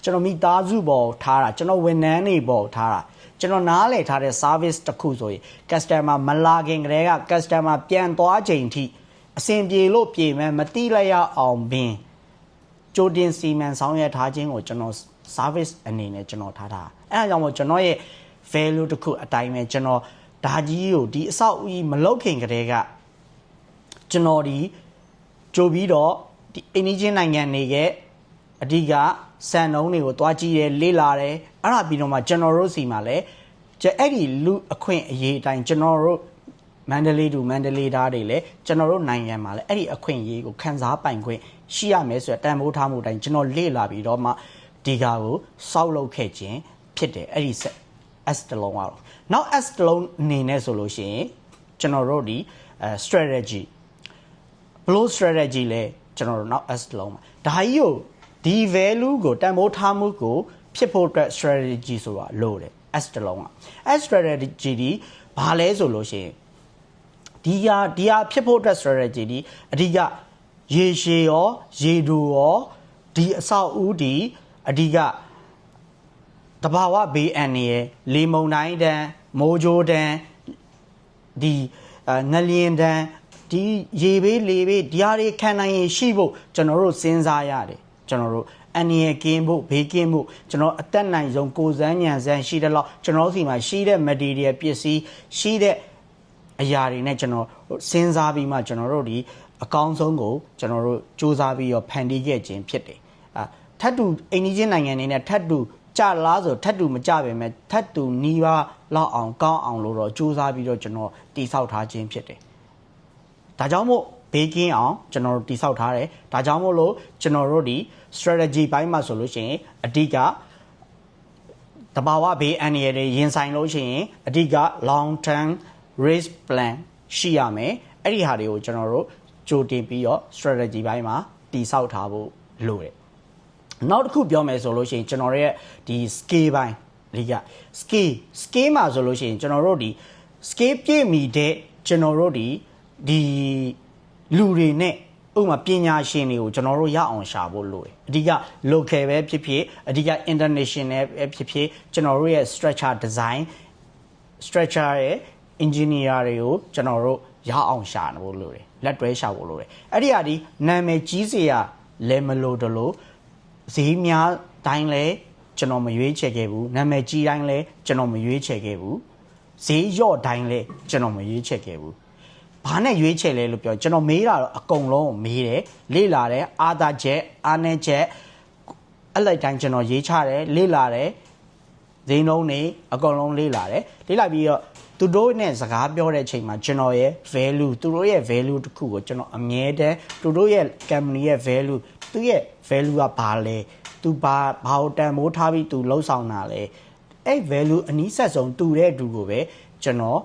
ကျွန်တော်မိသားစုပေါ်ထားတာကျွန်တော်ဝန်ထမ်းတွေပေါ်ထားတာကျွန်တော်နားလည်ထားတဲ့ service တစ်ခုဆိုရင် customer မလာခင်ကတည်းက customer ပြန်သွားချိန်ထိအဆင်ပြေလို့ပြေမယ်မတိလိုက်ရအောင်ပင်ကြိုတင်စီမံဆောင်ရွက်ထားခြင်းကိုကျွန်တော် service အနေနဲ့ကျွန်တော်ထားတာအဲဒါကြောင့်မို့ကျွန်တော်ရဲ့ value တစ်ခုအတိုင်းပဲကျွန်တော်ဒါကြီးကိုဒီအဆောက်အဦမလောက်ခင်ကတည်းကကျွန်တော်ဒီကြိုပြီးတော့ဒီအိန္ဒိယနိုင်ငံတွေရဲ့အဓိကစံနှုန်းတွေကိုတွားကြည့်တယ်လေ့လာတယ်အဲ့ဒါပြီးတော့မှကျွန်တော်တို့စီမှာလည်းအဲ့ဒီလူအခွင့်အရေးအတိုင်းကျွန်တော်တို့မန္တလေးသားတွေလည်းကျွန်တော်တို့နိုင်ငံမှာလည်းအဲ့ဒီအခွင့်အရေးကိုခန်းစားပိုင်ခွင့်ရှိရမယ်ဆိုတော့တန်ဖိုးထားမှုတိုင်းကျွန်တော်လေ့လာပြီးတော့မှဒီကာကိုစောက်လုပ်ခဲ့ခြင်းဖြစ်တယ်အဲ့ဒီ S တလုံးကတော့နောက် S တလုံးအနေနဲ့ဆိုလို့ရှိရင်ကျွန်တော်တို့ဒီ strategy ဘလို့ strategy လဲကျွန်တော်တို့နောက် S တလုံးမှာဒါကြီးကိုဒီ value ကိုတန်ဖိုးထားမှုကိုဖြစ်ဖို့အတွက် strategy ဆိုတာလို့တယ် S တလုံးက S strategy ဒီဘာလဲဆိုလို့ရှိရင်ဒီဟာဖြစ်ဖို့အတွက် strategy ဒီအဓိကရေရှည်ရောရေတိုရောဒီအဆောက်အဦဒီအဓိကတဘာဝဘေးအန္တရာယ်လေမုန်တိုင်းတန်းမိုးကြိုးတန်းဒီငလျင်တန်းဒီရေဘေးလေဘေးဒီဟာတွေခံနိုင်ရင်ရှိဖို့ကျွန်တော်တို့စဉ်းစားရတယ်ကျွန်တော်တို့အန္တရာယ်ကင်းဖို့ဘေးကင်းဖို့ကျွန်တော်အသက်နိုင်ဆုံးကိုယ်စမ်းဉာဏ်စမ်းရှိတဲ့လောက်ကျွန်တော်စီမှာရှိတဲ့ material ပစ္စည်းရှိတဲ့အရာတွေနဲ့ကျွန်တော်စဉ်းစားပြီးမှကျွန်တော်တို့ဒီအကောင်းဆုံးကိုကျွန်တော်တို့စူးစမ်းပြီးတော့ဖန်တီးခဲ့ခြင်းဖြစ်တယ်ထပ်တူအိန္ဒိယနိုင်ငံနေနဲ့ထပ်တူကြလားဆိုထပ်တူမကြပဲမဲ့ထပ်တူနီးပါးလောက်အောင်ကောင်းအောင်လို့တော့စူးစမ်းပြီးတော့ကျွန်တော်တိဆောက်ထားခြင်းဖြစ်တယ်ဒါကြောင့်မို့ဘေးကင်းအောင်ကျွန်တော်တို့တိဆောက်ထားတယ်ဒါကြောင့်မို့လို့ကျွန်တော်တို့ဒီ strategy ဘိုင်းမှာဆိုလို့ရှိရင်အဓိကတဘာဝဘေးအန္တရာယ်တွေရင်ဆိုင်လို့ရှိရင်အဓိက long term risk plan ရှိရမယ်အဲ့ဒီဟာတွေကိုကျွန်တော်တို့ကြိုတင်ပြီးတော့ strategy ဘိုင်းမှာတိဆောက်ထားဖို့လိုတယ်နောက်တစ်ခုပြောမယ်ဆိုလို့ရှိရင်ကျွန်တော်ရဲ့ဒီ scale ဘိုင်းဒီက scale မှာဆိုလို့ရှိရင်ကျွန်တော်တို့ဒီ scale ပြည့်မီတဲ့ကျွန်တော်တို့ဒီလူတွေနဲ့ဥပမာပညာရှင်တွေကိုကျွန်တော်တို့ရအောင်ရှာဖို့လိုတယ်အဓိက local ပဲဖြစ်ဖြစ်အဓိက international ပဲဖြစ်ဖြစ်ကျွန်တော်တို့ရဲ့ structure design structure ရဲ့ engineer တွေကိုကျွန်တော်တို့ရအောင်ရှာဖို့လိုတယ်လက်တွဲရှာဖို့လိုတယ်အဲ့ဒီဟာဒီနာမည်ကြီးစရာလည်းမလိုတော့လို့ဈေးများတိုင်းလဲကျွန်တော်မရွေးချယ်ခဲ့ဘူးနာမည်ကြီးတိုင်းလဲကျွန်တော်မရွေးချယ်ခဲ့ဘူးဈေးရော့တိုင်းလဲကျွန်တော်မရွေးချယ်ခဲ့ဘူးဘာနဲ့ရွေးချယ်လဲလို့ပြောကျွန်တော်မေးတာတော့အကုန်လုံးကိုမေးတယ်လေ့လာတယ်အားသာချက်အားနည်းချက်အဲ့လိုက်တိုင်းကျွန်တော်ရေးချတယ်လေ့လာတယ်ဈေးနှုန်းတွေအကုန်လုံးလေ့လာတယ်လေ့လာပြီးတော့သူတို့နဲ့စကားပြောတဲ့အချိန်မှာကျွန်တော်ရဲ့ value သူတို့ရဲ့ value တစ်ခုကိုကျွန်တော်အမြဲတမ်းသူတို့ရဲ့ company ရဲ့ value သူရဲ့ value ကဘာလဲသူဘာကိုတန်ဖိုးထားပြီးသူလှုပ်ဆောင်တာလဲအဲ့ value အနည်းဆက်ဆုံးတူတဲ့သူကိုပဲကျွန်တော်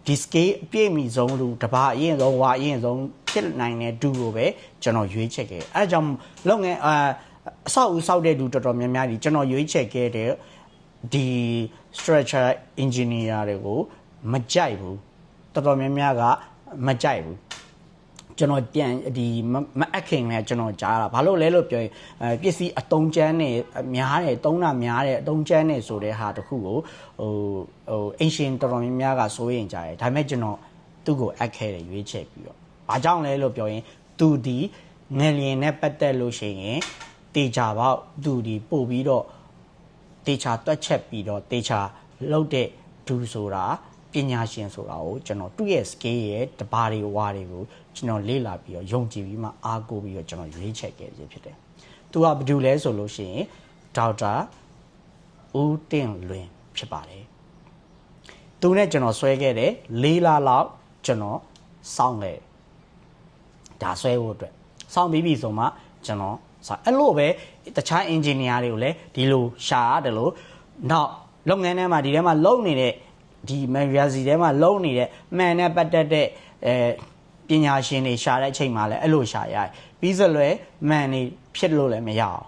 ဒီ scale အပြည့်မီဆုံးလူတပါအရင်ဆုံးဝါအရင်ဆုံးဖြစ်နိုင်တဲ့သူကိုပဲကျွန်တော်ရွေးချယ်ခဲ့အဲဒါကြောင့်လုပ်ငန်းအဆောက်အဦဆောက်တဲ့သူတော်တော်များများဒီကျွန်တော်ရွေးချယ်ခဲ့တဲ့ဒီ structure engineer တွေကိုမကြိုက်ဘူးတော်တော်များများကမကြိုက်ဘူးကျွန်တော်ပြန်ဒီမအပ်ခင်နဲ့ကျွန်တော်ကြားတာဘာလို့လဲလို့ပြောရင်ပစ္စည်းအတုံးကျန်းနေများတယ်တုံးတာများတယ်အတုံးကျန်းနေဆိုတဲ့ဟာတခုကိုအင်ရှင်တော်တော်များများကစိုးရင်ကြားတယ်ဒါပေမဲ့ကျွန်တော်သူ့ကိုအပ်ခဲ့တယ်ရွေးချယ်ပြီးတော့ဘာကြောင့်လဲလို့ပြောရင်သူဒီငလျင်နဲ့ပတ်သက်လို့ရှိရင်တေချာပေါ့သူဒီပို့ပြီးတော့တေချာတွက်ချက်ပြီးတော့တေချာလောက်တဲ့ဒူဆိုတာပညာရှင်ဆိုတာကိုကျွန်တော်သူ့ရဲ့ scale ရဲ့တဘာတွေဝါတွေကိုကျွန်တော်လေ့လာပြီးတော့ယုံကြည်ပြီးမှအားကိုးပြီးတော့ကျွန်တော်ရွေးချယ်ခဲ့ခြင်းဖြစ်တယ်။သူကဘာတူလဲဆိုလို့ရှိရင်ဒေါက်တာဦးတင်လွင်ဖြစ်ပါတယ်။သူနဲ့ကျွန်တော်ဆွဲခဲ့တယ်၄လလောက်ကျွန်တော်စောင့်ခဲ့ဒါဆွဲဖို့အတွက်စောင့်ပြီးပြီဆိုမှကျွန်တော်အဲ့လိုပဲတခြား engineer တွေကိုလည်းဒီလိုရှာရတယ်လို့နောက်လုပ်ငန်းထဲမှာဒီထဲမှာလုပ်နေတဲ့ဒီမန်ရာစီထဲမှာလုံနေတဲ့မှန်နဲ့ပတ်သက်တဲ့ပညာရှင်တွေရှာတဲ့အချိန်မှာလည်းအဲ့လိုရှာရတယ်ပြီးစလွယ်မှန်နေဖြစ်လို့လည်းမရအောင်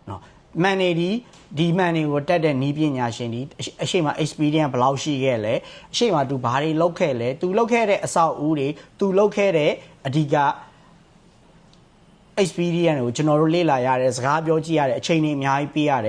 เนาะမှန်နေဒီမှန်တွေကိုတက်တဲ့နီးပညာရှင်ဒီအရှိမ experience ဘယ်လောက်ရှိခဲ့လဲအရှိမ तू ဘာတွေလုပ်ခဲ့လဲ तू လုပ်ခဲ့တဲ့အဆောက်အဦတွေ तू လုပ်ခဲ့တဲ့အဓိက experience ကိုကျွန်တော်တို့လေ့လာရတယ်စကားပြောကြည့်ရတယ်အချိန်တွေအများကြီးပေးရတယ်